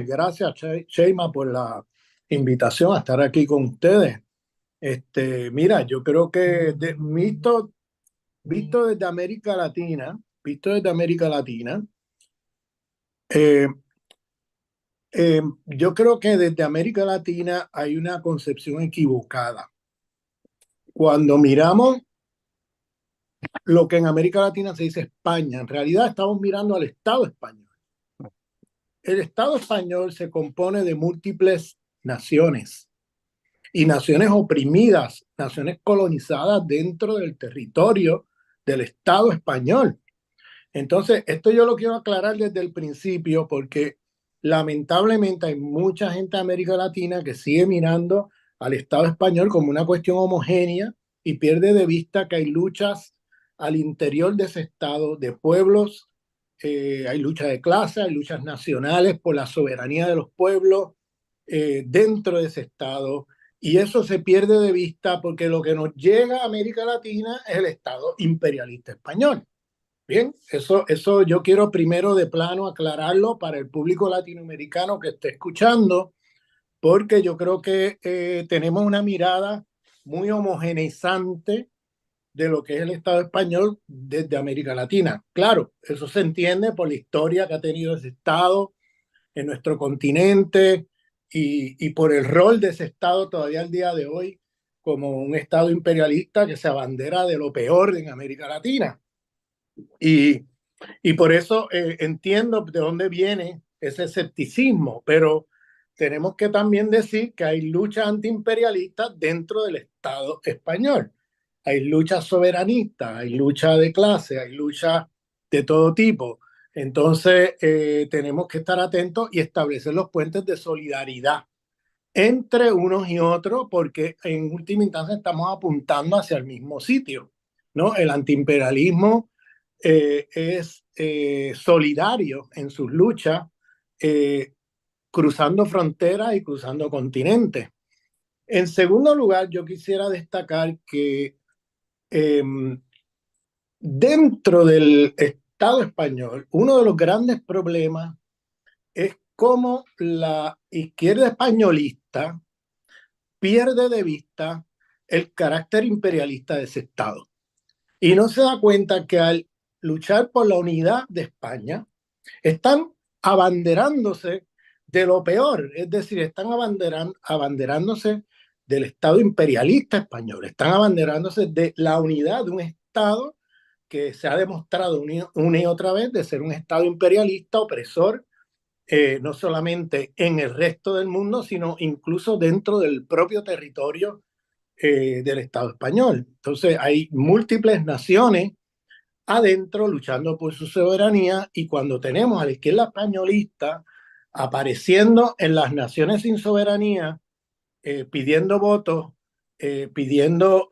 Gracias, Sheima, por la invitación a estar aquí con ustedes. Mira, yo creo que visto desde América Latina, eh, yo creo que desde América Latina hay una concepción equivocada. Cuando miramos lo que en América Latina se dice España, en realidad estamos mirando al Estado español. El Estado español se compone de múltiples naciones y naciones oprimidas, naciones colonizadas dentro del territorio del Estado español. Entonces, esto yo lo quiero aclarar desde el principio porque lamentablemente hay mucha gente de América Latina que sigue mirando al Estado español como una cuestión homogénea y pierde de vista que hay luchas al interior de ese Estado, de pueblos, hay luchas de clase, hay luchas nacionales por la soberanía de los pueblos dentro de ese Estado. Y eso se pierde de vista porque lo que nos llega a América Latina es el Estado imperialista español. Bien, eso yo quiero primero de plano aclararlo para el público latinoamericano que esté escuchando, porque yo creo que tenemos una mirada muy homogeneizante de lo que es el Estado español desde América Latina. Claro, eso se entiende por la historia que ha tenido ese Estado en nuestro continente y por el rol de ese Estado todavía al día de hoy como un Estado imperialista que se abandera de lo peor en América Latina. Y, y por eso entiendo de dónde viene ese escepticismo, pero tenemos que también decir que hay luchas antiimperialistas dentro del Estado español. Hay luchas soberanistas, hay lucha de clase, hay lucha de todo tipo. Entonces, tenemos que estar atentos y establecer los puentes de solidaridad entre unos y otros, porque en última instancia estamos apuntando hacia el mismo sitio, ¿no? El antiimperialismo es solidario en sus luchas, eh, cruzando fronteras y cruzando continentes. En segundo lugar, yo quisiera destacar que eh, dentro del Estado español, uno de los grandes problemas es cómo la izquierda españolista pierde de vista el carácter imperialista de ese Estado. Y no se da cuenta que al luchar por la unidad de España, están abanderándose de lo peor, es decir, están abanderándose del Estado imperialista español, están abanderándose de la unidad de un Estado que se ha demostrado una y otra vez de ser un Estado imperialista, opresor, no solamente en el resto del mundo, sino incluso dentro del propio territorio del Estado español. Entonces hay múltiples naciones adentro luchando por su soberanía y cuando tenemos a la izquierda españolista apareciendo en las naciones sin soberanía, pidiendo votos, pidiendo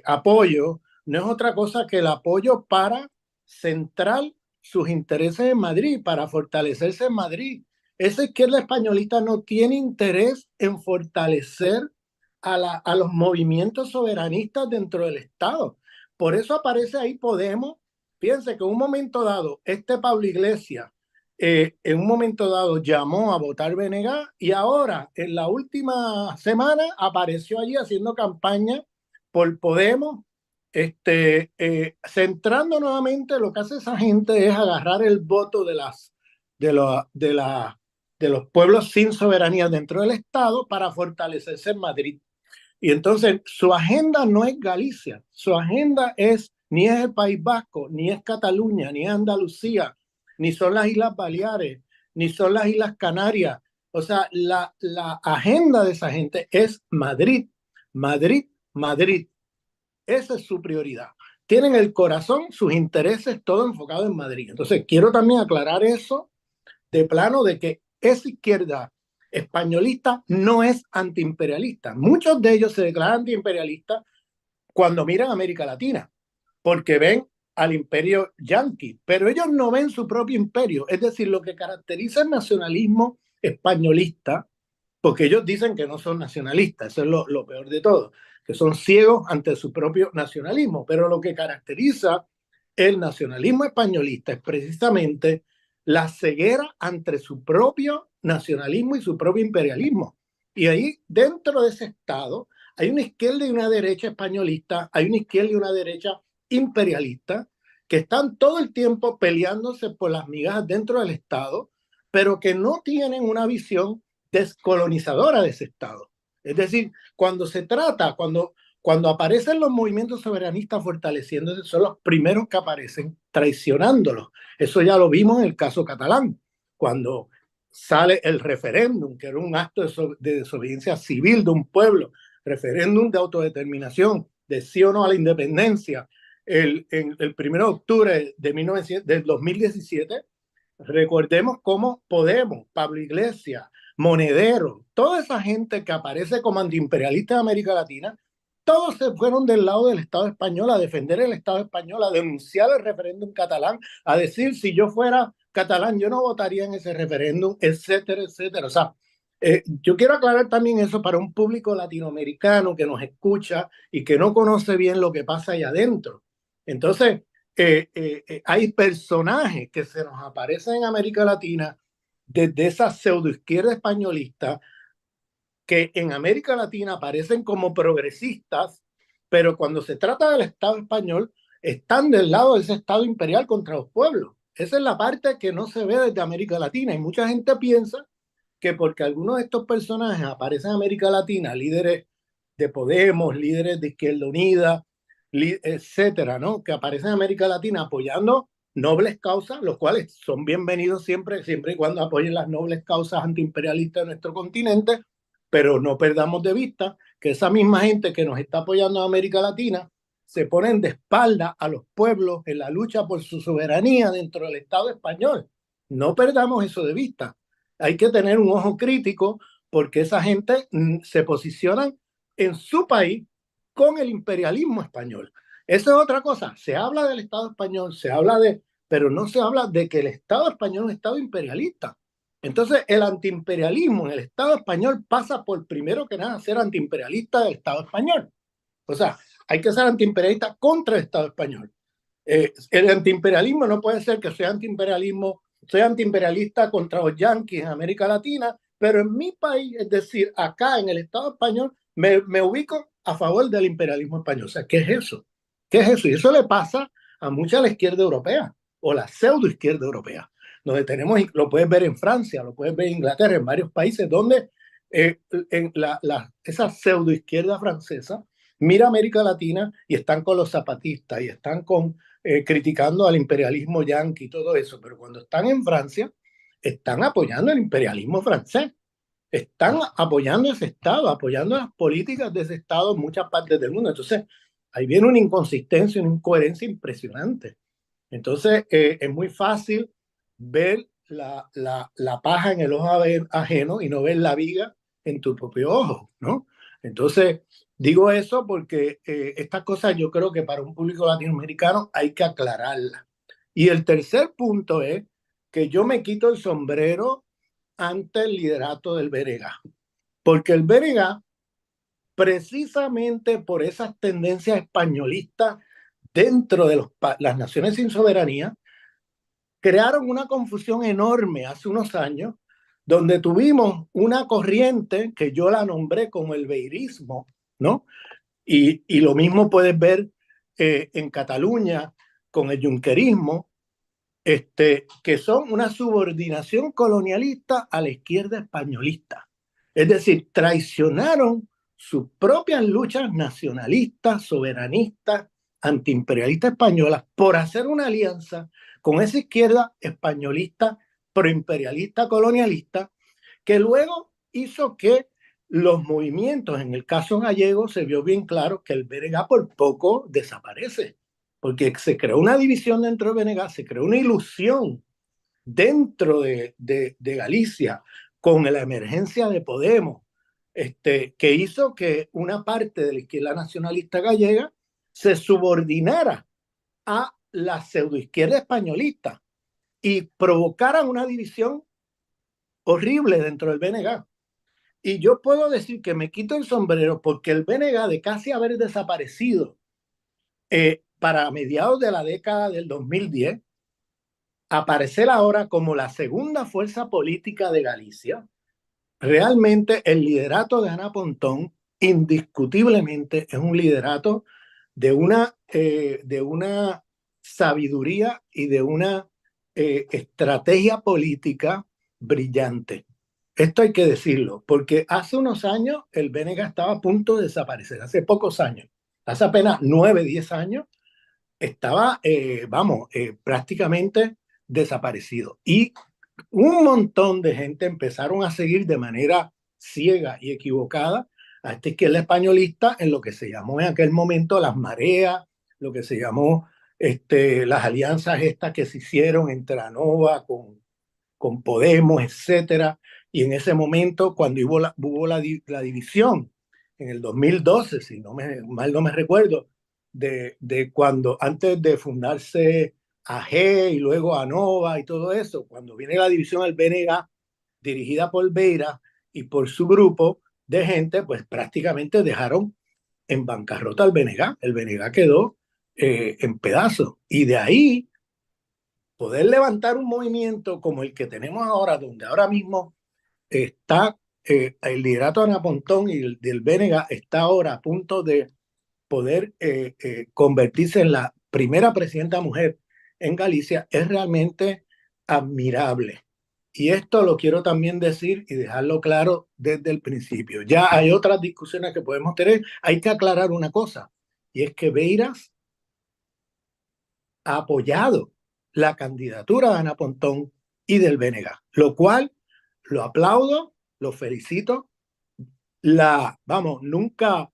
apoyo, no es otra cosa que el apoyo para centrar sus intereses en Madrid, para fortalecerse en Madrid. Esa izquierda españolista no tiene interés en fortalecer a los movimientos soberanistas dentro del Estado. Por eso aparece ahí Podemos. Fíjense que en un momento dado, Pablo Iglesias, en un momento dado llamó a votar BNG y ahora, en la última semana, apareció allí haciendo campaña por Podemos, centrando nuevamente lo que hace esa gente es agarrar el voto de, lo, de, la, de los pueblos sin soberanía dentro del Estado para fortalecerse en Madrid. Y entonces su agenda no es Galicia, su agenda es ni es el País Vasco, ni es Cataluña, ni es Andalucía, ni son las Islas Baleares, ni son las Islas Canarias. O sea, la agenda de esa gente es Madrid, Madrid, Madrid. Esa es su prioridad. Tienen el corazón, sus intereses, todo enfocado en Madrid. Entonces, quiero también aclarar eso de plano de que esa izquierda españolista no es antiimperialista. Muchos de ellos se declaran antiimperialistas cuando miran a América Latina, porque ven al imperio yanqui, pero ellos no ven su propio imperio. Es decir, lo que caracteriza el nacionalismo españolista, porque ellos dicen que no son nacionalistas, eso es lo peor de todo, que son ciegos ante su propio nacionalismo, pero lo que caracteriza el nacionalismo españolista es precisamente la ceguera ante su propio nacionalismo y su propio imperialismo. Y ahí, dentro de ese Estado, hay una izquierda y una derecha españolista, hay una izquierda y una derecha imperialista, que están todo el tiempo peleándose por las migajas dentro del Estado, pero que no tienen una visión descolonizadora de ese Estado. Es decir, cuando se trata, cuando aparecen los movimientos soberanistas fortaleciéndose, son los primeros que aparecen traicionándolos. Eso ya lo vimos en el caso catalán, cuando sale el referéndum, que era un acto de desobediencia civil de un pueblo, referéndum de autodeterminación, de sí o no a la independencia, el 1 de octubre del 2017. Recordemos cómo Podemos, Pablo Iglesias, Monedero, toda esa gente que aparece como antiimperialista de América Latina, todos se fueron del lado del Estado español a defender el Estado español, a denunciar el referéndum catalán, a decir si yo fuera catalán yo no votaría en ese referéndum, etcétera, etcétera. O sea, yo quiero aclarar también eso para un público latinoamericano que nos escucha y que no conoce bien lo que pasa allá adentro. Entonces, hay personajes que se nos aparecen en América Latina desde esa pseudoizquierda españolista que en América Latina aparecen como progresistas, pero cuando se trata del Estado español, están del lado de ese Estado imperial contra los pueblos. Esa es la parte que no se ve desde América Latina y mucha gente piensa que porque algunos de estos personajes aparecen en América Latina, líderes de Podemos, líderes de Izquierda Unida, etcétera, ¿no? Que aparecen en América Latina apoyando nobles causas, los cuales son bienvenidos siempre, siempre y cuando apoyen las nobles causas antiimperialistas de nuestro continente, pero no perdamos de vista que esa misma gente que nos está apoyando en América Latina se ponen de espalda a los pueblos en la lucha por su soberanía dentro del Estado español. No perdamos eso de vista. Hay que tener un ojo crítico porque esa gente se posicionan en su país con el imperialismo español. Esa es otra cosa. Se habla del Estado español, se habla de, pero no se habla de que el Estado español es un Estado imperialista. Entonces, el antiimperialismo en el Estado español pasa por primero que nada ser antiimperialista del Estado español. O sea, hay que ser antiimperialista contra el Estado español. El antiimperialismo no puede ser que sea antiimperialismo, soy antiimperialista contra los yanquis en América Latina, pero en mi país, es decir, acá en el Estado español, me ubico a favor del imperialismo español. O sea, ¿qué es eso? ¿Qué es eso? Y eso le pasa a mucha de la izquierda europea o la pseudo izquierda europea, donde tenemos, lo puedes ver en Francia, lo puedes ver en Inglaterra, en varios países donde esa pseudo izquierda francesa mira América Latina y están con los zapatistas y están criticando al imperialismo yanqui y todo eso, pero cuando están en Francia, están apoyando el imperialismo francés, están apoyando ese Estado, apoyando las políticas de ese Estado en muchas partes del mundo. Entonces, ahí viene una inconsistencia, una incoherencia impresionante. Entonces, es muy fácil ver la paja en el ojo ajeno y no ver la viga en tu propio ojo, ¿no? Entonces, digo eso porque estas cosas yo creo que para un público latinoamericano hay que aclararlas. Y el tercer punto es que yo me quito el sombrero ante el liderato del BNG, porque el BNG, precisamente por esas tendencias españolistas dentro de las naciones sin soberanía, crearon una confusión enorme hace unos años, donde tuvimos una corriente que yo la nombré como el beirismo, ¿no? Y lo mismo puedes ver en Cataluña con el junquerismo, que son una subordinación colonialista a la izquierda españolista. Es decir, traicionaron sus propias luchas nacionalistas, soberanistas, antiimperialistas españolas por hacer una alianza con esa izquierda españolista, proimperialista, colonialista, que luego hizo que los movimientos, en el caso gallego, se vio bien claro que el BNG por poco desaparece, porque se creó una división dentro del BNG, se creó una ilusión dentro de Galicia con la emergencia de Podemos, que hizo que una parte de la izquierda nacionalista gallega se subordinara a la pseudoizquierda españolista y provocaran una división horrible dentro del BNG. Y yo puedo decir que me quito el sombrero porque el BNG, de casi haber desaparecido para mediados de la década del 2010, aparecer ahora como la segunda fuerza política de Galicia, realmente el liderato de Ana Pontón indiscutiblemente es un liderato de una sabiduría y de una estrategia política brillante. Esto hay que decirlo, porque hace unos años el BNG estaba a punto de desaparecer, hace pocos años, hace apenas 9, 10 años, estaba, prácticamente desaparecido. Y un montón de gente empezaron a seguir de manera ciega y equivocada a esta izquierda españolista en lo que se llamó en aquel momento las mareas, lo que se llamó las alianzas estas que se hicieron entre ANOVA con Podemos, etcétera. Y en ese momento, cuando hubo la división, en el 2012, si mal no me recuerdo, de cuando antes de fundarse AG y luego ANOVA y todo eso, cuando viene la división del BNG, dirigida por Beira y por su grupo de gente, pues prácticamente dejaron en bancarrota al BNG. El BNG quedó en pedazos. Y de ahí poder levantar un movimiento como el que tenemos ahora, donde ahora mismo está el liderato de Ana Pontón y del BNG está ahora a punto de poder convertirse en la primera presidenta mujer en Galicia, es realmente admirable. Y esto lo quiero también decir y dejarlo claro desde el principio. Ya hay otras discusiones que podemos tener. Hay que aclarar una cosa, y es que Beiras ha apoyado la candidatura de Ana Pontón y del BNG, lo cual lo aplaudo, lo felicito. Nunca,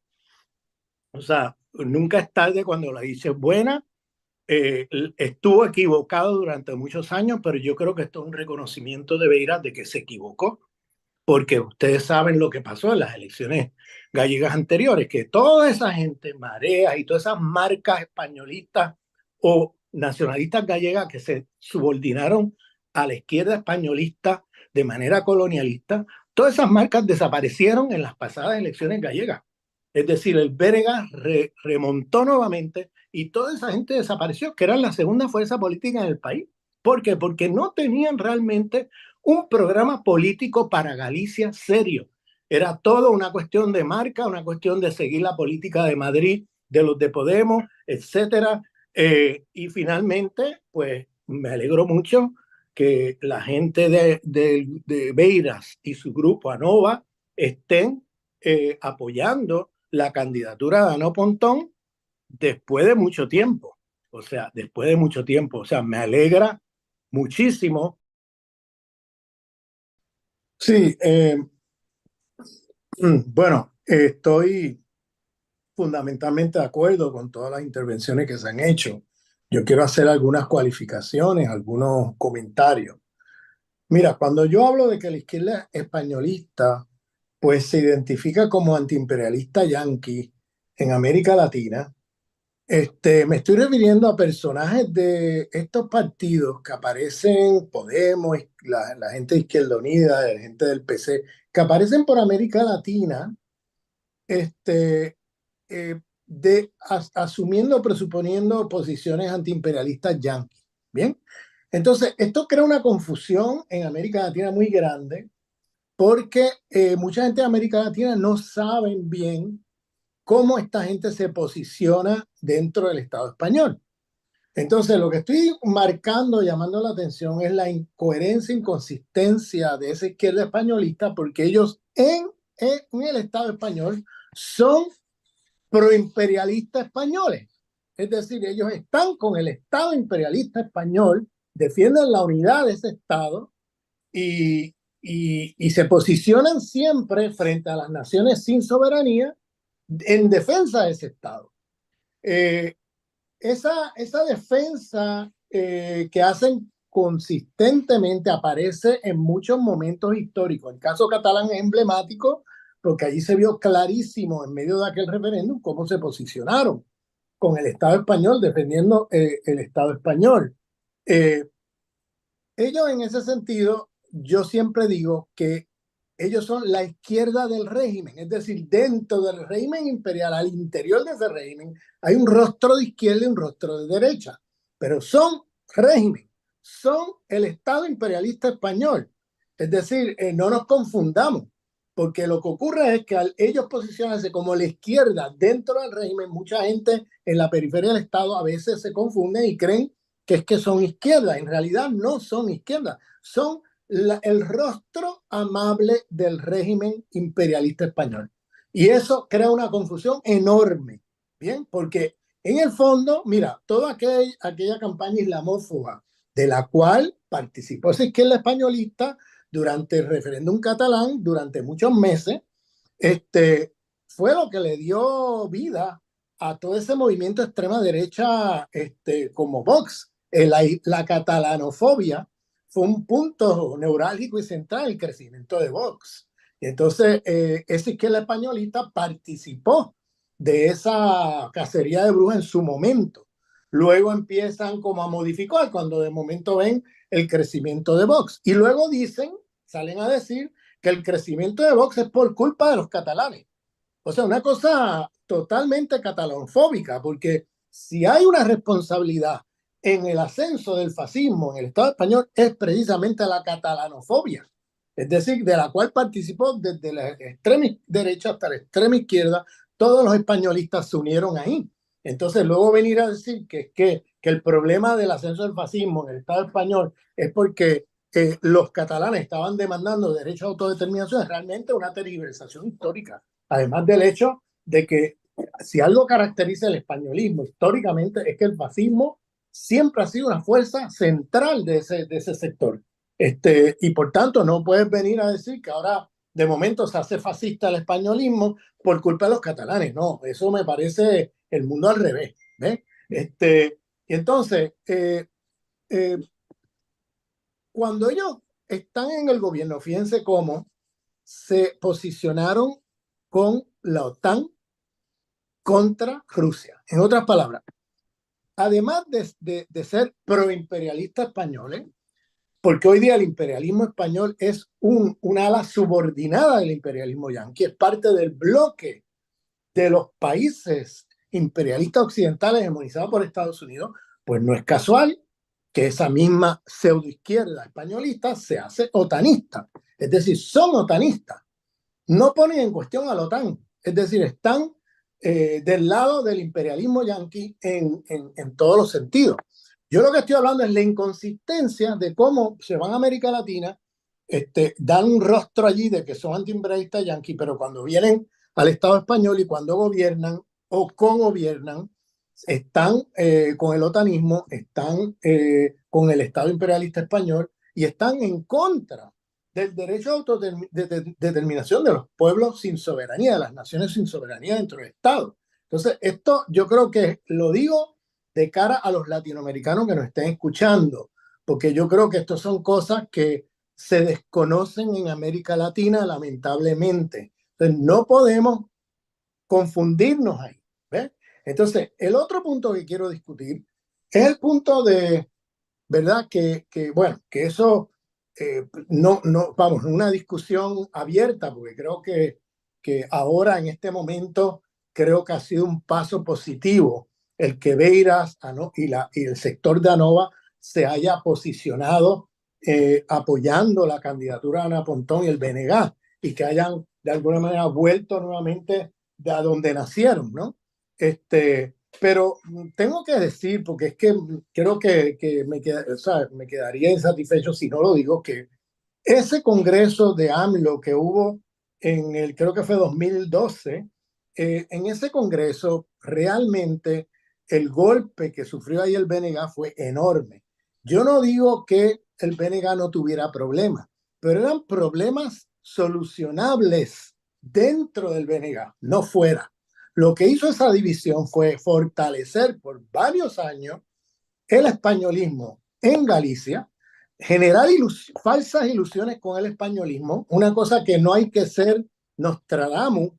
o sea, nunca es tarde cuando la dicha es buena. Estuvo equivocado durante muchos años, pero yo creo que esto es un reconocimiento de Beiras de que se equivocó, porque ustedes saben lo que pasó en las elecciones gallegas anteriores, que toda esa gente, Mareas y todas esas marcas españolistas o nacionalistas gallegas que se subordinaron a la izquierda españolista de manera colonialista, todas esas marcas desaparecieron en las pasadas elecciones gallegas. Es decir, el Berga remontó nuevamente y toda esa gente desapareció, que eran la segunda fuerza política en el país. ¿Por qué? Porque no tenían realmente un programa político para Galicia serio. Era todo una cuestión de marca, una cuestión de seguir la política de Madrid, de los de Podemos, etcétera. Y finalmente, pues me alegro mucho que la gente de Beiras y su grupo ANOVA estén apoyando la candidatura de Ana Pontón después de mucho tiempo. O sea, después de mucho tiempo. O sea, me alegra muchísimo. Sí, bueno, estoy fundamentalmente de acuerdo con todas las intervenciones que se han hecho. Yo quiero hacer algunas cualificaciones, algunos comentarios. Mira, cuando yo hablo de que la izquierda españolista pues se identifica como antiimperialista yanqui en América Latina, me estoy refiriendo a personajes de estos partidos que aparecen, Podemos, la gente de Izquierda Unida, la gente del PC, que aparecen por América Latina, este, asumiendo, presuponiendo posiciones antiimperialistas yanquis. Bien, entonces esto crea una confusión en América Latina muy grande porque mucha gente de América Latina no saben bien cómo esta gente se posiciona dentro del Estado español. Entonces, lo que estoy marcando, llamando la atención, es la incoherencia, inconsistencia de esa izquierda españolista, porque ellos en el Estado español son proimperialistas españoles. Es decir, ellos están con el Estado imperialista español, defienden la unidad de ese Estado y se posicionan siempre frente a las naciones sin soberanía en defensa de ese Estado. Esa defensa que hacen consistentemente aparece en muchos momentos históricos. El caso catalán es emblemático porque allí se vio clarísimo en medio de aquel referéndum cómo se posicionaron con el Estado español, defendiendo el Estado español. Eh, Ellos en ese sentido, yo siempre digo que ellos son la izquierda del régimen, es decir, dentro del régimen imperial, al interior de ese régimen, hay un rostro de izquierda y un rostro de derecha, pero son régimen, son el Estado imperialista español. Es decir, no nos confundamos, porque lo que ocurre es que al ellos posicionarse como la izquierda dentro del régimen, mucha gente en la periferia del Estado a veces se confunden y creen que es que son izquierda. En realidad no son izquierda, son el rostro amable del régimen imperialista español. Y eso crea una confusión enorme, ¿bien? Porque en el fondo, mira, toda aquella campaña islamófoba de la cual participó esa izquierda españolista durante el referéndum catalán, durante muchos meses, fue lo que le dio vida a todo ese movimiento de extrema derecha como Vox. La catalanofobia fue un punto neurálgico y central del crecimiento de Vox. Y entonces, esa izquierda españolista participó de esa cacería de brujas en su momento. Luego empiezan como a modificar cuando de momento ven el crecimiento de Vox. Y luego salen a decir que el crecimiento de Vox es por culpa de los catalanes. O sea, una cosa totalmente catalanofóbica, porque si hay una responsabilidad en el ascenso del fascismo en el Estado español es precisamente la catalanofobia, es decir, de la cual participó desde la extrema derecha hasta la extrema izquierda, todos los españolistas se unieron ahí. Entonces, luego venir a decir que el problema del ascenso del fascismo en el Estado español es porque los catalanes estaban demandando derecho a autodeterminación es realmente una tergiversación histórica. Además del hecho de que si algo caracteriza el españolismo históricamente es que el fascismo siempre ha sido una fuerza central de ese sector. Y por tanto no puedes venir a decir que ahora de momento se hace fascista el españolismo por culpa de los catalanes. No, eso me parece el mundo al revés. ¿Ves? Y entonces, cuando ellos están en el gobierno, fíjense cómo se posicionaron con la OTAN contra Rusia. En otras palabras, además de ser proimperialistas españoles, porque hoy día el imperialismo español es una ala subordinada del imperialismo yanqui, es parte del bloque de los países imperialistas occidentales hegemonizados por Estados Unidos, pues no es casual que esa misma pseudoizquierda españolista se hace otanista. Es decir, son otanistas. No ponen en cuestión a la OTAN. Es decir, están del lado del imperialismo yanqui en todos los sentidos. Yo lo que estoy hablando es la inconsistencia de cómo se van a América Latina, dan un rostro allí de que son antiimperialistas yanquis, pero cuando vienen al Estado español y cuando gobiernan o con-gobiernan, están con el otanismo, están con el Estado imperialista español y están en contra del derecho a autodeterminación de los pueblos sin soberanía, de las naciones sin soberanía dentro del Estado. Entonces, esto yo creo que lo digo de cara a los latinoamericanos que nos estén escuchando, porque yo creo que estas son cosas que se desconocen en América Latina, lamentablemente. Entonces, no podemos confundirnos ahí. ¿Ves? Entonces, el otro punto que quiero discutir es el punto de, ¿verdad? Bueno, que eso vamos, una discusión abierta, porque creo que ahora en este momento creo que ha sido un paso positivo el que Beiras y el sector de ANOVA se haya posicionado apoyando la candidatura de Ana Pontón y el BNG y que hayan de alguna manera vuelto nuevamente de a donde nacieron, ¿no? Pero tengo que decir, porque es que creo que me quedaría insatisfecho si no lo digo, que ese congreso de AMLO que hubo creo que fue 2012, en ese congreso realmente el golpe que sufrió ahí el BNG fue enorme. Yo no digo que el BNG no tuviera problemas, pero eran problemas solucionables dentro del BNG, no fuera. Lo que hizo esa división fue fortalecer por varios años el españolismo en Galicia, generar falsas ilusiones con el españolismo, una cosa que no hay que ser Nostradamus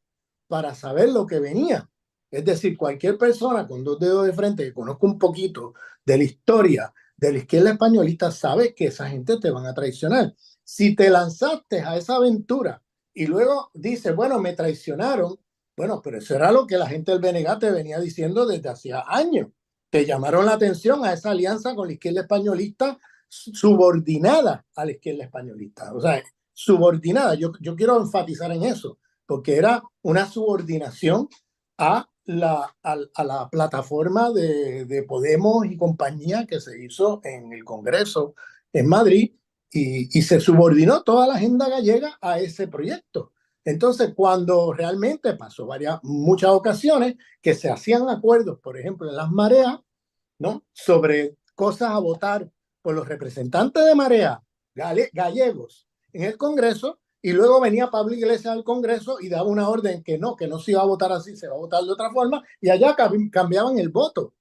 para saber lo que venía. Es decir, cualquier persona con dos dedos de frente que conozca un poquito de la historia de la izquierda españolista sabe que esa gente te van a traicionar. Si te lanzaste a esa aventura y luego dices, bueno, me traicionaron, bueno, pero eso era lo que la gente del BNG te venía diciendo desde hacía años. Te llamaron la atención a esa alianza con la izquierda españolista subordinada a la izquierda españolista. O sea, subordinada. Yo quiero enfatizar en eso, porque era una subordinación a la plataforma de Podemos y compañía que se hizo en el Congreso en Madrid y se subordinó toda la agenda gallega a ese proyecto. Entonces, cuando realmente pasó muchas ocasiones que se hacían acuerdos, por ejemplo, en las mareas, ¿no? Sobre cosas a votar por los representantes de marea gallegos en el Congreso, y luego venía Pablo Iglesias al Congreso y daba una orden que no se iba a votar así, se va a votar de otra forma, y allá cambiaban el voto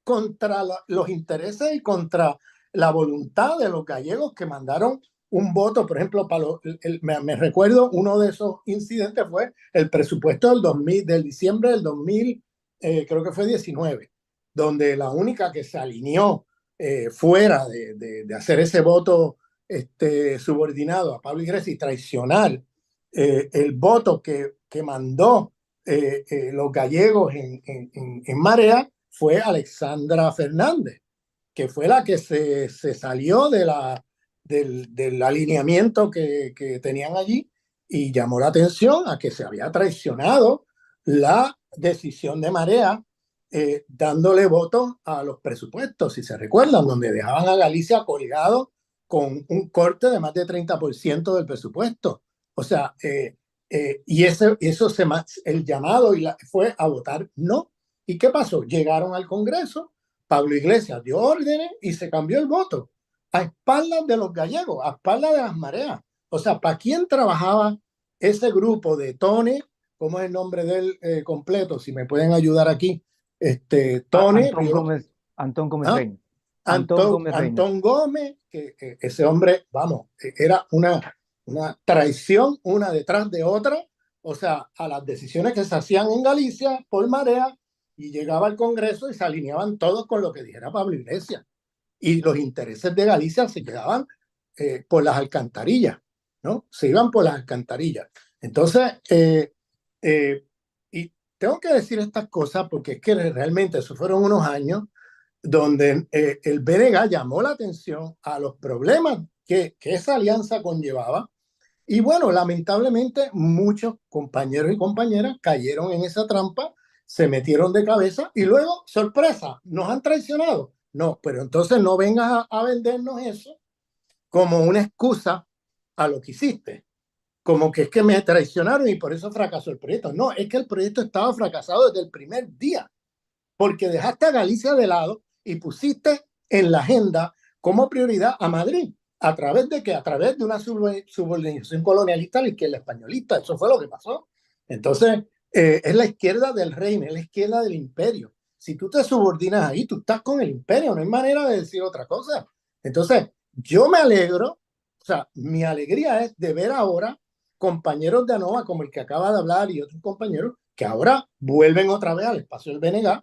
contra los intereses y contra la voluntad de los gallegos que mandaron un voto. Por ejemplo, me recuerdo uno de esos incidentes fue el presupuesto del diciembre del 2000, creo que fue 19, donde la única que se alineó fuera de hacer ese voto subordinado a Pablo Iglesias y traicionar el voto que mandó los gallegos en Marea, fue Alexandra Fernández, que fue la que se salió del alineamiento que tenían allí y llamó la atención a que se había traicionado la decisión de Marea, dándole votos a los presupuestos, si se recuerdan, donde dejaban a Galicia colgado con un corte de más de 30% del presupuesto. O sea, y el llamado fue a votar no. ¿Y qué pasó? Llegaron al Congreso, Pablo Iglesias dio órdenes y se cambió el voto a espaldas de los gallegos, a espaldas de las mareas. O sea, ¿para quién trabajaba ese grupo de Tone? ¿Cómo es el nombre del completo? Si me pueden ayudar aquí. Tone, Antón Gómez, Antón Gómez ¿ah? Reina. Antón Gómez Reina. Antón Gómez, que ese hombre, vamos, era una traición una detrás de otra, o sea, a las decisiones que se hacían en Galicia por marea, y llegaba al Congreso y se alineaban todos con lo que dijera Pablo Iglesias. Y los intereses de Galicia se quedaban por las alcantarillas, ¿no? Se iban por las alcantarillas. Entonces, y tengo que decir estas cosas porque es que realmente esos fueron unos años donde el BNG llamó la atención a los problemas que esa alianza conllevaba. Y bueno, lamentablemente muchos compañeros y compañeras cayeron en esa trampa, se metieron de cabeza y luego, sorpresa, nos han traicionado. No, pero entonces no vengas a vendernos eso como una excusa a lo que hiciste, como que es que me traicionaron y por eso fracasó el proyecto. No, es que el proyecto estaba fracasado desde el primer día, porque dejaste a Galicia de lado y pusiste en la agenda como prioridad a Madrid. ¿A través de qué? A través de una subordinación colonialista a la izquierda españolista. Eso fue lo que pasó. Entonces, es la izquierda del reino, es la izquierda del imperio. Si tú te subordinas ahí, tú estás con el imperio, no hay manera de decir otra cosa. Entonces, yo me alegro, o sea, mi alegría es de ver ahora compañeros de ANOVA como el que acaba de hablar y otros compañeros que ahora vuelven otra vez al espacio del BNG,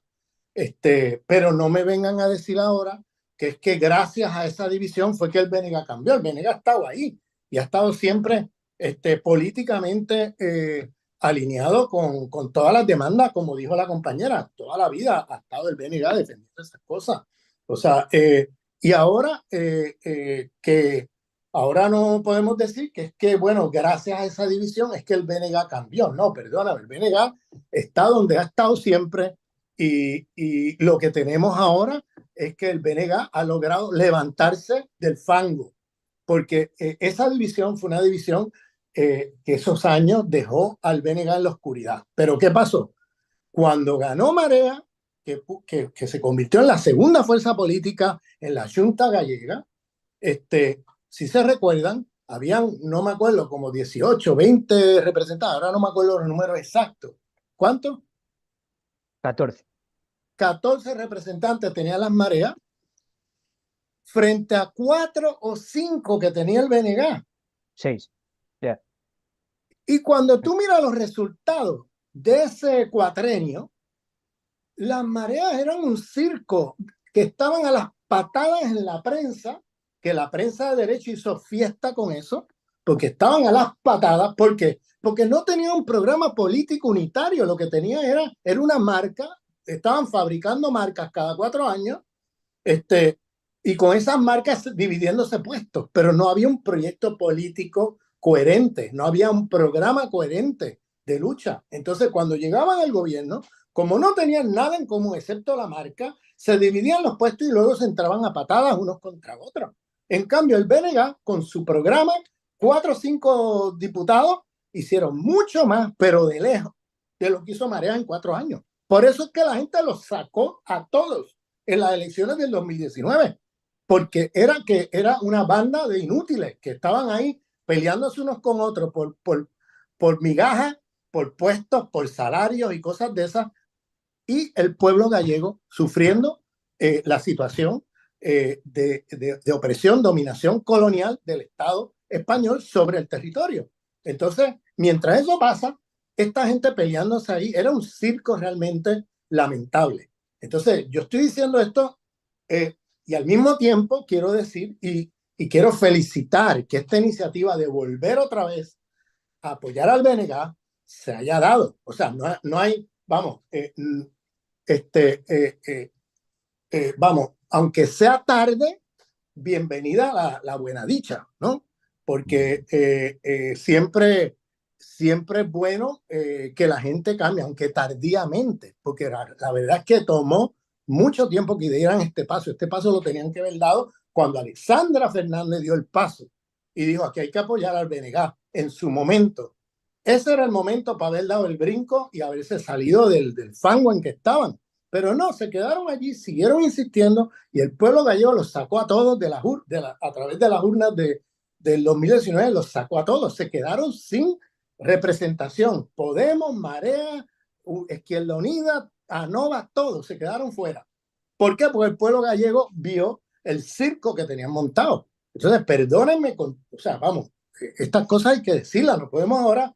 pero no me vengan a decir ahora que es que gracias a esa división fue que el BNG cambió. El BNG ha estado ahí y ha estado siempre políticamente alineado con todas las demandas, como dijo la compañera, toda la vida ha estado el BNG defendiendo esas cosas. O sea, y ahora que ahora no podemos decir que es que, bueno, gracias a esa división es que el BNG cambió. No, perdóname, el BNG está donde ha estado siempre. Y lo que tenemos ahora es que el BNG ha logrado levantarse del fango, porque esa división fue una división que esos años dejó al BNG en la oscuridad. Pero ¿qué pasó? Cuando ganó Marea, que se convirtió en la segunda fuerza política en la Junta Gallega, si se recuerdan, habían, no me acuerdo, como 18, 20 representantes, ahora no me acuerdo los números exactos. ¿Cuántos? 14. 14 representantes tenía las mareas frente a 4 o 5 que tenía el BNG. 6. Yeah. Y cuando tú miras los resultados de ese cuatrenio, las mareas eran un circo, que estaban a las patadas en la prensa, que la prensa de derecho hizo fiesta con eso, porque estaban a las patadas. ¿Por qué? Porque no tenía un programa político unitario, lo que tenía era una marca, estaban fabricando marcas cada 4 años, y con esas marcas dividiéndose puestos, pero no había un proyecto político coherente, no había un programa coherente de lucha. Entonces, cuando llegaban al gobierno, como no tenían nada en común excepto la marca, se dividían los puestos y luego se entraban a patadas unos contra otros. En cambio, el BNG, con su programa, 4 o 5 diputados hicieron mucho más, pero de lejos, de lo que hizo Marea en 4 años. Por eso es que la gente los sacó a todos en las elecciones del 2019, porque era una banda de inútiles que estaban ahí peleándose unos con otros por migajas, por puestos, por salarios y cosas de esas, y el pueblo gallego sufriendo la situación de opresión, dominación colonial del Estado español sobre el territorio. Entonces, mientras eso pasa, esta gente peleándose ahí, era un circo realmente lamentable. Entonces, yo estoy diciendo esto y al mismo tiempo quiero decir y quiero felicitar que esta iniciativa de volver otra vez a apoyar al BNG se haya dado. O sea, no hay, vamos, vamos, aunque sea tarde, bienvenida la buena dicha, ¿no? Porque siempre es bueno que la gente cambie, aunque tardíamente, porque la verdad es que tomó mucho tiempo que dieran este paso. Este paso lo tenían que haber dado cuando Alexandra Fernández dio el paso y dijo, aquí hay que apoyar al BNG en su momento. Ese era el momento para haber dado el brinco y haberse salido del fango en que estaban. Pero no, se quedaron allí, siguieron insistiendo y el pueblo gallego los sacó a todos a través de las urnas del 2019, los sacó a todos. Se quedaron sin representación. Podemos, Marea, Izquierda Unida, ANOVA, todos se quedaron fuera. ¿Por qué? Porque el pueblo gallego vio el circo que tenían montado. Entonces, perdónenme, o sea, vamos, estas cosas hay que decirlas, no podemos ahora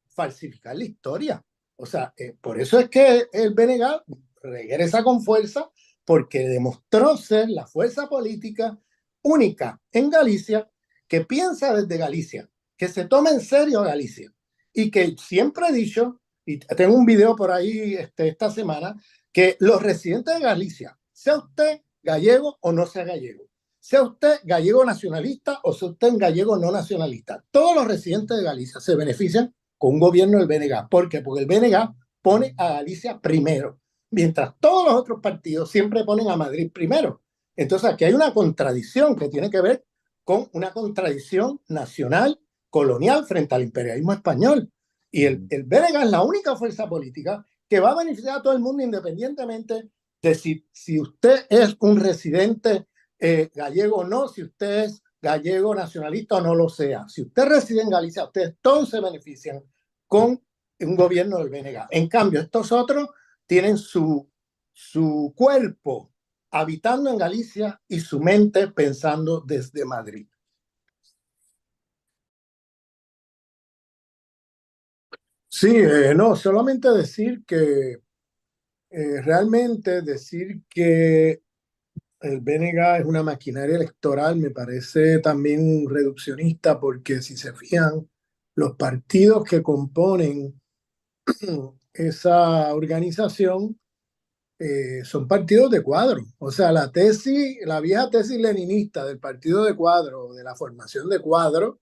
falsificar la historia. O sea, por eso es que el BNG regresa con fuerza, porque demostró ser la fuerza política única en Galicia que piensa desde Galicia, que se toma en serio Galicia y que siempre he dicho, y tengo un video por ahí esta semana, que los residentes de Galicia, sea usted gallego o no sea gallego, sea usted gallego nacionalista o sea usted gallego no nacionalista, todos los residentes de Galicia se benefician con un gobierno del BNG. ¿Por qué? Porque el BNG pone a Galicia primero, mientras todos los otros partidos siempre ponen a Madrid primero. Entonces aquí hay una contradicción que tiene que ver con una contradicción nacional, colonial, frente al imperialismo español. Y el BNG es la única fuerza política que va a beneficiar a todo el mundo independientemente de si usted es un residente gallego o no, si usted es gallego nacionalista o no lo sea. Si usted reside en Galicia, ustedes todos se benefician con un gobierno del BNG. En cambio, estos otros tienen su cuerpo habitando en Galicia y su mente pensando desde Madrid. Sí, no, solamente decir que realmente decir que el BNG es una maquinaria electoral me parece también reduccionista, porque si se fijan, los partidos que componen esa organización son partidos de cuadro. O sea, la vieja tesis leninista del partido de cuadro, de la formación de cuadro,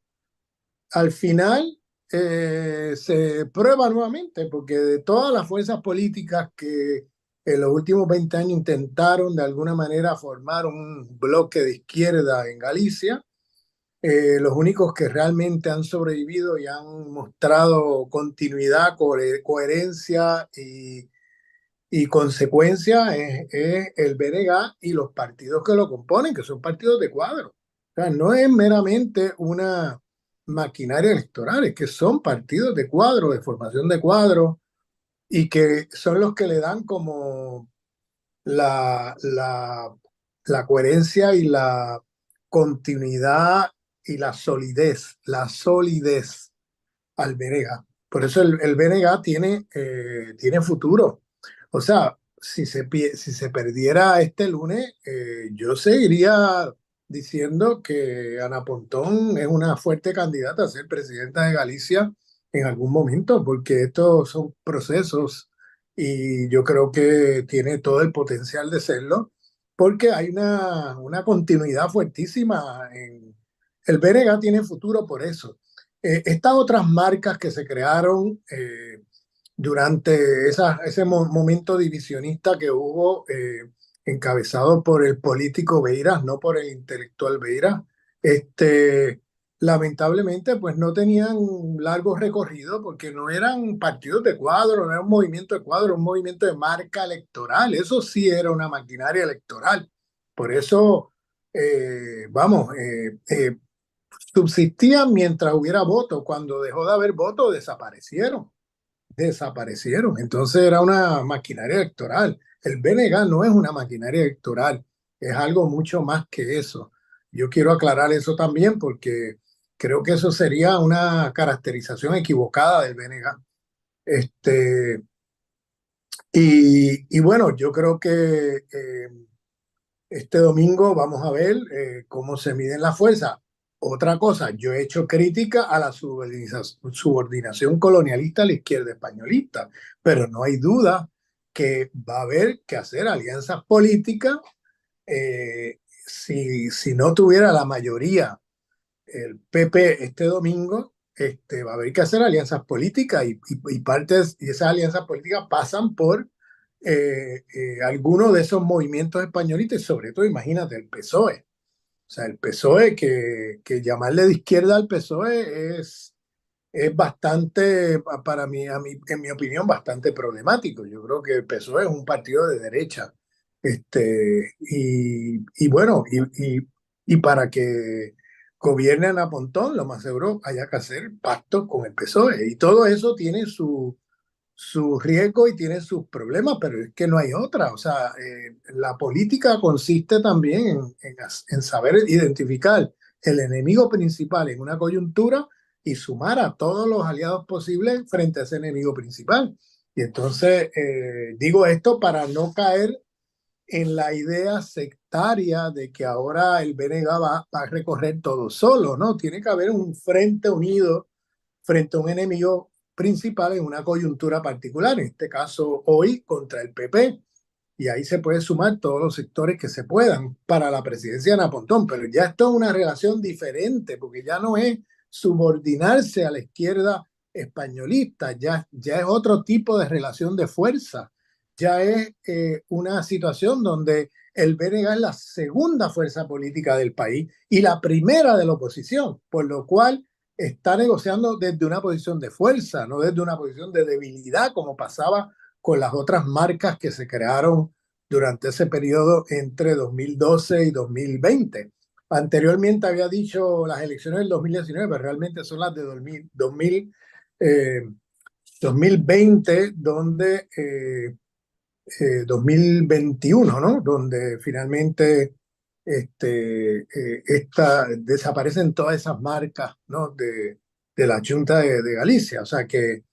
al final se prueba nuevamente, porque de todas las fuerzas políticas que en los últimos 20 años intentaron de alguna manera formar un bloque de izquierda en Galicia, los únicos que realmente han sobrevivido y han mostrado continuidad, coherencia y consecuencia es el BNG y los partidos que lo componen, que son partidos de cuadro. O sea, no es meramente una maquinaria electoral, es que son partidos de cuadro, de formación de cuadro, y que son los que le dan como la, la, la coherencia y la continuidad y la solidez al BNG. Por eso el BNG tiene futuro. O sea, si se perdiera este lunes, yo seguiría diciendo que Ana Pontón es una fuerte candidata a ser presidenta de Galicia en algún momento, porque estos son procesos y yo creo que tiene todo el potencial de serlo. porque hay una continuidad fuertísima. El BNG tiene futuro por eso. Estas otras marcas que se crearon durante ese momento divisionista que hubo, encabezado por el político Beiras, no por el intelectual Beiras, este, lamentablemente pues no tenían largo recorrido porque no eran partidos de cuadro, no era un movimiento de cuadro, un movimiento de marca electoral. Eso sí era una maquinaria electoral. Por eso, subsistían mientras hubiera votos. Cuando dejó de haber votos, desaparecieron. Entonces era una maquinaria electoral. El BNG no es una maquinaria electoral, es algo mucho más que eso. Yo quiero aclarar eso también porque creo que eso sería una caracterización equivocada del BNG. Este, y bueno, yo creo que este domingo vamos a ver cómo se miden las fuerzas. Otra cosa, yo he hecho crítica a la subordinación colonialista a la izquierda españolista, pero no hay duda que va a haber que hacer alianzas políticas. Si no tuviera la mayoría el PP este domingo, va a haber que hacer alianzas políticas y partes, y esas alianzas políticas pasan por algunos de esos movimientos españolistas y sobre todo, imagínate, el PSOE. O sea, el PSOE, que llamarle de izquierda al PSOE es bastante, para mí, en mi opinión, bastante problemático. Yo creo que el PSOE es un partido de derecha. Y bueno, y para que gobiernen a Pontón, lo más seguro haya que hacer pactos con el PSOE. Y todo eso tiene su riesgo y tiene sus problemas, pero es que no hay otra. O sea, la política consiste también en saber identificar el enemigo principal en una coyuntura y sumar a todos los aliados posibles frente a ese enemigo principal. Y entonces digo esto para no caer en la idea sectaria de que ahora el BNG va a recorrer todo solo, ¿no? Tiene que haber un frente unido frente a un enemigo principal en una coyuntura particular, en este caso hoy contra el PP, y ahí se puede sumar todos los sectores que se puedan para la presidencia de Ana Pontón, pero ya esto es una relación diferente, porque ya no es subordinarse a la izquierda españolista, ya es otro tipo de relación de fuerza, ya es una situación donde el BNG es la segunda fuerza política del país y la primera de la oposición, por lo cual está negociando desde una posición de fuerza, no desde una posición de debilidad, como pasaba con las otras marcas que se crearon durante ese periodo entre 2012 y 2020. Anteriormente había dicho las elecciones del 2019, pero realmente son las de 2020, donde 2021, ¿no? Donde finalmente desaparecen todas esas marcas, ¿no? de la Junta de Galicia. O sea que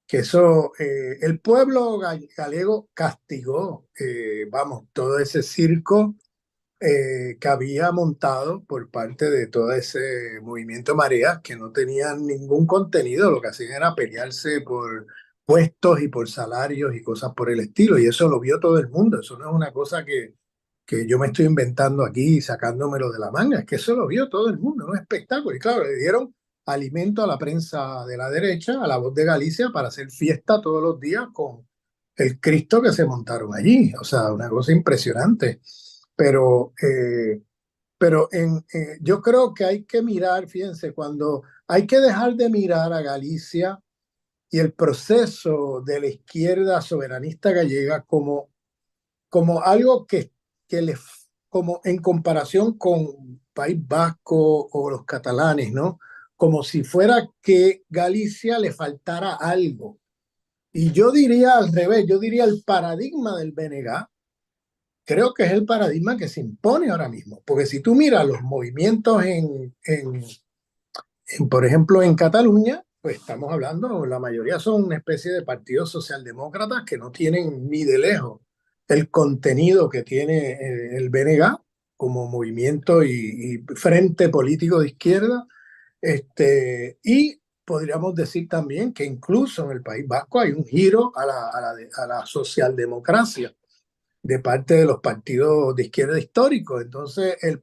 eso, el pueblo galego castigó, vamos, todo ese circo que había montado por parte de todo ese movimiento Mareas, que no tenían ningún contenido, lo que hacían era pelearse por puestos y por salarios y cosas por el estilo, y eso lo vio todo el mundo. Eso no es una cosa que yo me estoy inventando aquí y sacándomelo de la manga, es que eso lo vio todo el mundo, un espectáculo. Y claro, le dieron alimento a la prensa de la derecha, a La Voz de Galicia, para hacer fiesta todos los días con el Cristo que se montaron allí. O sea, una cosa impresionante. Pero, yo creo que hay que mirar, fíjense, cuando hay que dejar de mirar a Galicia y el proceso de la izquierda soberanista gallega como algo que les, como en comparación con País Vasco o los catalanes, ¿no? Como si fuera que Galicia le faltara algo. Y yo diría al revés, yo diría el paradigma del BNG, creo que es el paradigma que se impone ahora mismo. Porque si tú miras los movimientos por ejemplo, en Cataluña, pues estamos hablando, la mayoría son una especie de partidos socialdemócratas que no tienen ni de lejos el contenido que tiene el BNG como movimiento y frente político de izquierda. Y podríamos decir también que incluso en el País Vasco hay un giro a la socialdemocracia. de parte de los partidos de izquierda históricos. Entonces, el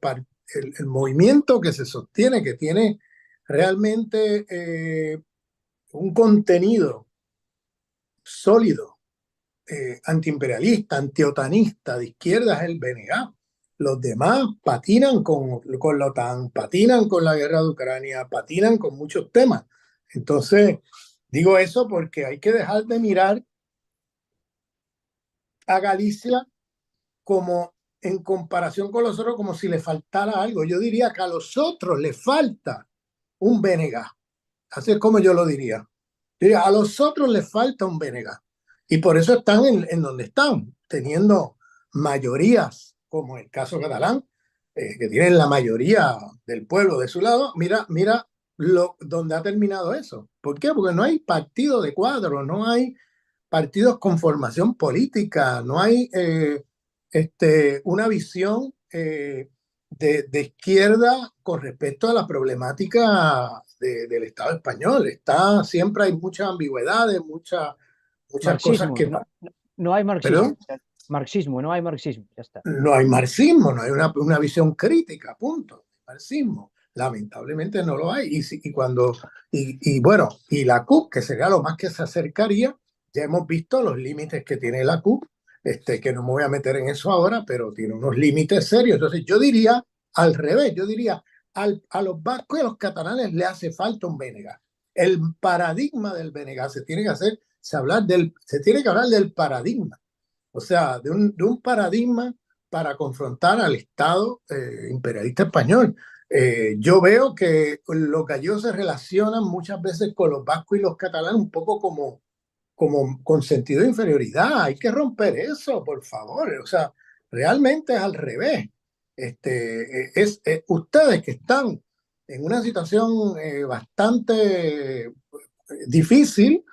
movimiento que se sostiene, que tiene realmente un contenido sólido, antiimperialista, antiotanista, de izquierda, es el BNG. Los demás patinan con la OTAN, patinan con la guerra de Ucrania, patinan con muchos temas. Entonces, digo eso porque hay que dejar de mirar a Galicia como en comparación con los otros, como si le faltara algo. Yo diría que a los otros le falta un BNG. Así es como yo lo diría. A los otros les falta un BNG. Y por eso están en donde están, teniendo mayorías, como el caso catalán, que tienen la mayoría del pueblo de su lado. Mira donde ha terminado eso. ¿Por qué? Porque no hay partido de cuadro, no hay partidos con formación política, no hay una visión de izquierda con respecto a la problemática del Estado español. Siempre hay muchas ambigüedades, muchas cosas Marxismo, que... no hay marxismo. Perdón, Marxismo, no hay marxismo, ya está. no hay marxismo, no hay una visión crítica, punto. Marxismo. Lamentablemente no lo hay. Bueno, y la CUP, que sería lo más que se acercaría, ya hemos visto los límites que tiene la CUP, que no me voy a meter en eso ahora, pero tiene unos límites serios. Entonces yo diría al revés, yo diría a los vascos y a los catalanes le hace falta un BNG. El paradigma del BNG se tiene que hablar del paradigma, o sea, de un paradigma para confrontar al Estado imperialista español. Yo veo que los gallegos se relacionan muchas veces con los vascos y los catalanes un poco como con sentido de inferioridad. Hay que romper eso, por favor. O sea, realmente es al revés. Ustedes que están en una situación bastante difícil,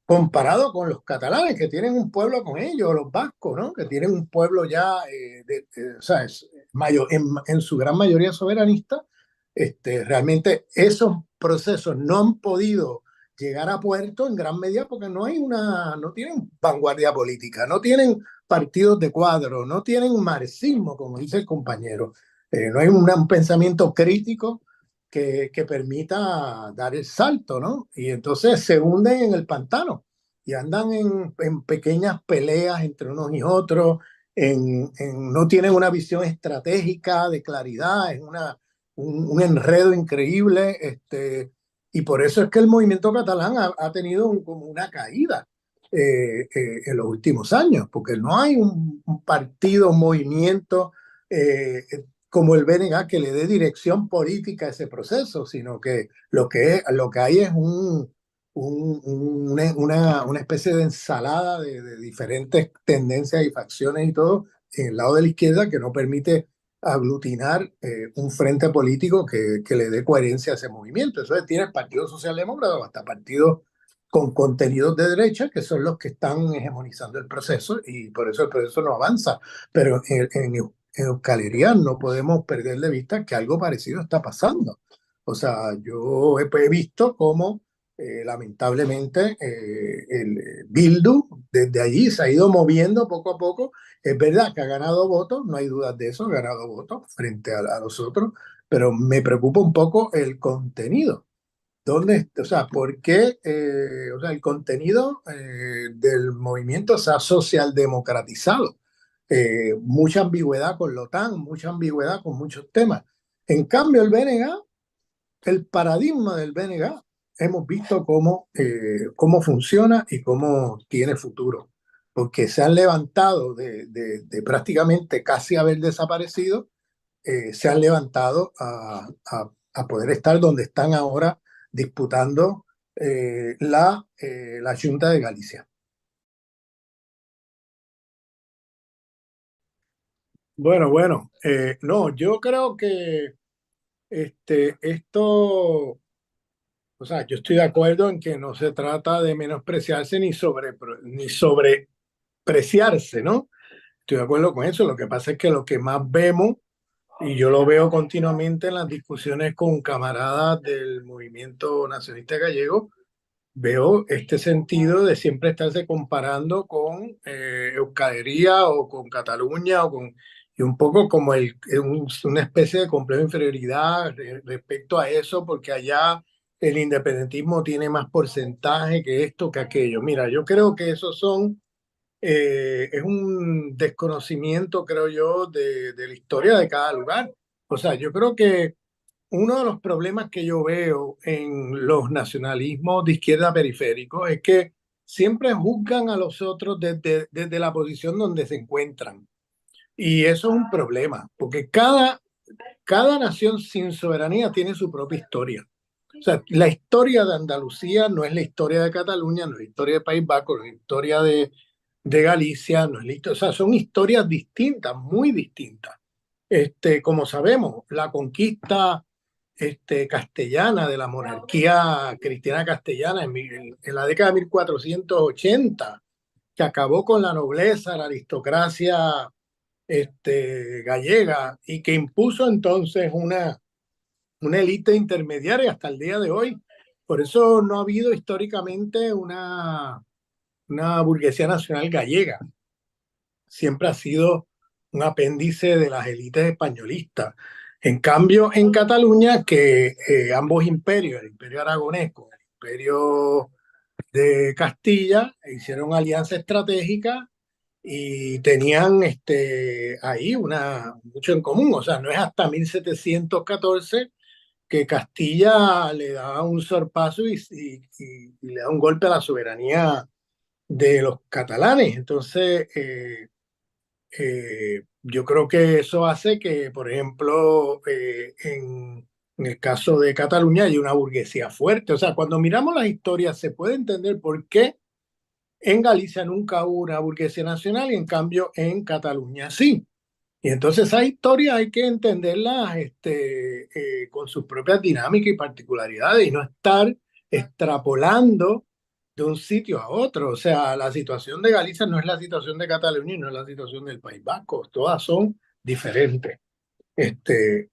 comparado con los catalanes, que tienen un pueblo con ellos, los vascos, ¿no? Que tienen un pueblo ya, o sea, en su gran mayoría soberanista. Realmente esos procesos no han podido llegar a puerto en gran medida porque no tienen vanguardia política, no tienen partidos de cuadro, no tienen marxismo, como dice el compañero. No hay un pensamiento crítico que permita dar el salto, ¿no? Y entonces se hunden en el pantano y andan en pequeñas peleas entre unos y otros, no tienen una visión estratégica de claridad, es un enredo increíble, y por eso es que el movimiento catalán ha tenido como una caída en los últimos años, porque no hay un partido, un movimiento como el BNG que le dé dirección política a ese proceso, sino que lo que hay es una especie de ensalada de diferentes tendencias y facciones y todo en el lado de la izquierda que no permite aglutinar un frente político que le dé coherencia a ese movimiento. Entonces tiene el Partido Socialdemócrata o hasta partidos con contenidos de derecha que son los que están hegemonizando el proceso y por eso el proceso no avanza. Pero en Euskal Herria no podemos perder de vista que algo parecido está pasando. O sea, yo he visto cómo lamentablemente el Bildu desde allí se ha ido moviendo poco a poco. Es verdad que ha ganado votos, no hay dudas de eso, ha ganado votos frente a los otros, pero me preocupa un poco el contenido. O sea, ¿por qué? O sea, el contenido del movimiento se ha socialdemocratizado. Mucha ambigüedad con la OTAN, mucha ambigüedad con muchos temas. En cambio, el BNG, el paradigma del BNG, hemos visto cómo funciona y cómo tiene futuro. Porque se han levantado de prácticamente casi haber desaparecido, se han levantado a poder estar donde están ahora disputando la Junta de Galicia. Bueno, no, yo creo que esto, o sea, yo estoy de acuerdo en que no se trata de menospreciarse ni sobrepreciarse, ¿no? Estoy de acuerdo con eso. Lo que pasa es que lo que más vemos, y yo lo veo continuamente en las discusiones con camaradas del movimiento nacionalista gallego, veo este sentido de siempre estarse comparando con Euskadería o con Cataluña y un poco como una especie de complejo de inferioridad respecto a eso, porque allá el independentismo tiene más porcentaje que esto, que aquello. Mira, yo creo que esos son, es un desconocimiento, creo yo, de la historia de cada lugar. O sea, yo creo que uno de los problemas que yo veo en los nacionalismos de izquierda periféricos es que siempre juzgan a los otros desde la posición donde se encuentran. Y eso es un problema, porque cada nación sin soberanía tiene su propia historia. O sea, la historia de Andalucía no es la historia de Cataluña, no es la historia de País Vasco, no es la historia de Galicia, no es la historia, o sea, son historias distintas, muy distintas. Como sabemos, la conquista castellana de la monarquía cristiana castellana en la década de 1480, que acabó con la nobleza, la aristocracia gallega y que impuso entonces una élite intermediaria hasta el día de hoy. Por eso no ha habido históricamente una burguesía nacional gallega. Siempre ha sido un apéndice de las élites españolistas. En cambio, en Cataluña, que ambos imperios, el imperio aragonés con el imperio de Castilla, hicieron alianza estratégica y tenían ahí mucho en común. O sea, no es hasta 1714 que Castilla le da un sorpaso y le da un golpe a la soberanía de los catalanes. Entonces, yo creo que eso hace que, por ejemplo, en el caso de Cataluña hay una burguesía fuerte. O sea, cuando miramos las historias se puede entender por qué en Galicia nunca hubo una burguesía nacional y en cambio en Cataluña sí. Y entonces esa historia hay que entenderla con sus propias dinámicas y particularidades y no estar extrapolando de un sitio a otro. O sea, la situación de Galicia no es la situación de Cataluña y no es la situación del País Vasco. Todas son diferentes. Este,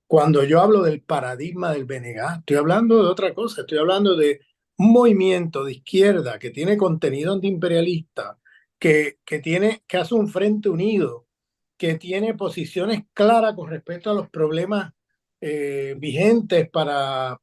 Cuando yo hablo del paradigma del BNG, estoy hablando de otra cosa. Estoy hablando de un movimiento de izquierda que tiene contenido antiimperialista, que hace un frente unido, que tiene posiciones claras con respecto a los problemas vigentes para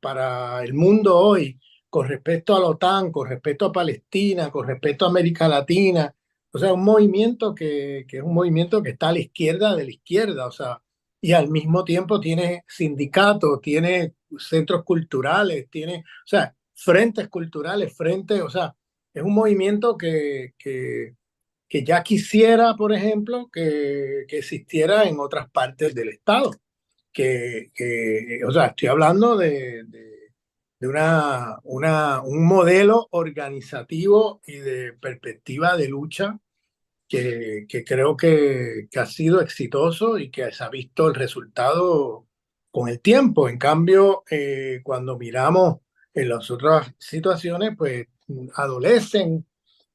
el mundo hoy, con respecto a la OTAN, con respecto a Palestina, con respecto a América Latina. O sea, un movimiento que es un movimiento que está a la izquierda de la izquierda, o sea, y al mismo tiempo tiene sindicatos, tiene centros culturales, tiene, o sea, frentes culturales, frentes, o sea, es un movimiento que ya quisiera, por ejemplo, que existiera en otras partes del Estado. O sea, estoy hablando de un modelo organizativo y de perspectiva de lucha que creo que ha sido exitoso y que se ha visto el resultado con el tiempo. En cambio, cuando miramos en las otras situaciones, pues adolecen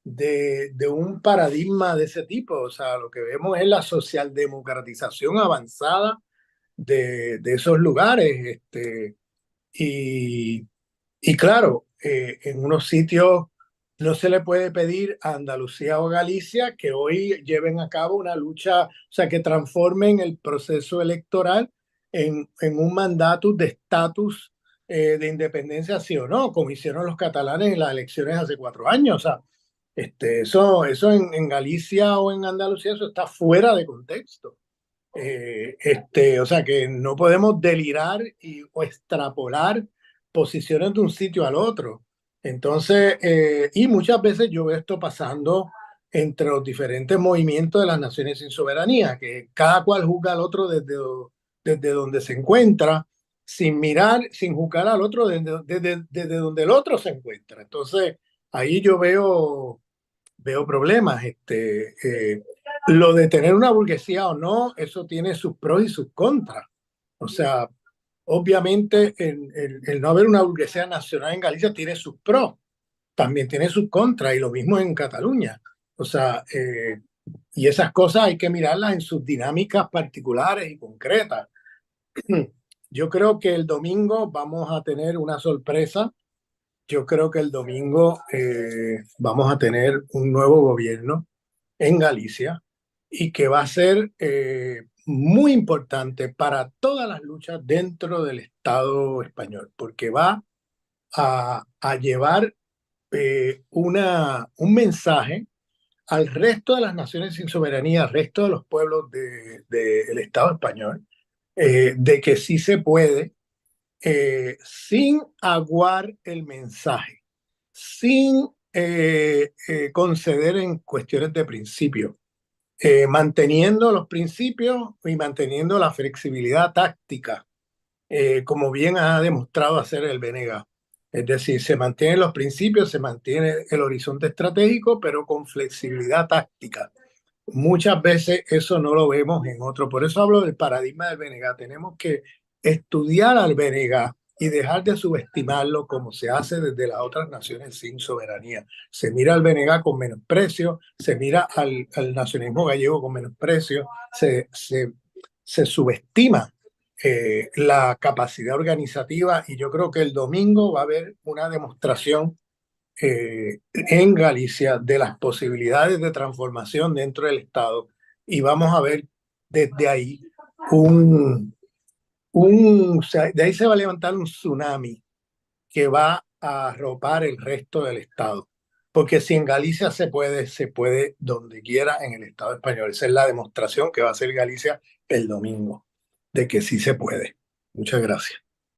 de un paradigma de ese tipo. O sea, lo que vemos es la socialdemocratización avanzada de esos lugares. Y, y claro, en unos sitios no se le puede pedir a Andalucía o Galicia que hoy lleven a cabo una lucha, o sea, que transformen el proceso electoral en un mandato de estatus de independencia, sí o no, como hicieron los catalanes en las elecciones hace 4 años. O sea, eso en Galicia o en Andalucía, eso está fuera de contexto. O sea que no podemos delirar o extrapolar posiciones de un sitio al otro. Entonces, y muchas veces yo veo esto pasando entre los diferentes movimientos de las naciones sin soberanía, que cada cual juzga al otro desde donde se encuentra, sin mirar, sin juzgar al otro desde donde el otro se encuentra. Entonces, ahí yo veo problemas. Lo de tener una burguesía o no, eso tiene sus pros y sus contras. O sea, obviamente el no haber una burguesía nacional en Galicia tiene sus pros, también tiene sus contras y lo mismo en Cataluña. O sea, y esas cosas hay que mirarlas en sus dinámicas particulares y concretas. Yo creo que el domingo vamos a tener una sorpresa Yo creo que el domingo vamos a tener un nuevo gobierno en Galicia y que va a ser muy importante para todas las luchas dentro del Estado español, porque va a llevar un mensaje al resto de las naciones sin soberanía, al resto de los pueblos del Estado español, de que sí se puede, sin aguar el mensaje, sin conceder en cuestiones de principio, manteniendo los principios y manteniendo la flexibilidad táctica, como bien ha demostrado hacer el BNG. Es decir, se mantienen los principios, se mantiene el horizonte estratégico, pero con flexibilidad táctica. Muchas veces eso no lo vemos en otro. Por eso hablo del paradigma del BNG. Tenemos que estudiar al BNG y dejar de subestimarlo como se hace desde las otras naciones sin soberanía. Se mira al BNG con menosprecio, se mira al nacionalismo gallego con menosprecio, se subestima la capacidad organizativa, y yo creo que el domingo va a haber una demostración en Galicia de las posibilidades de transformación dentro del Estado, y vamos a ver desde ahí o sea, de ahí se va a levantar un tsunami que va a arropar el resto del Estado. Porque si en Galicia se puede donde quiera en el Estado español. Esa es la demostración que va a hacer Galicia el domingo, de que sí se puede. Muchas gracias.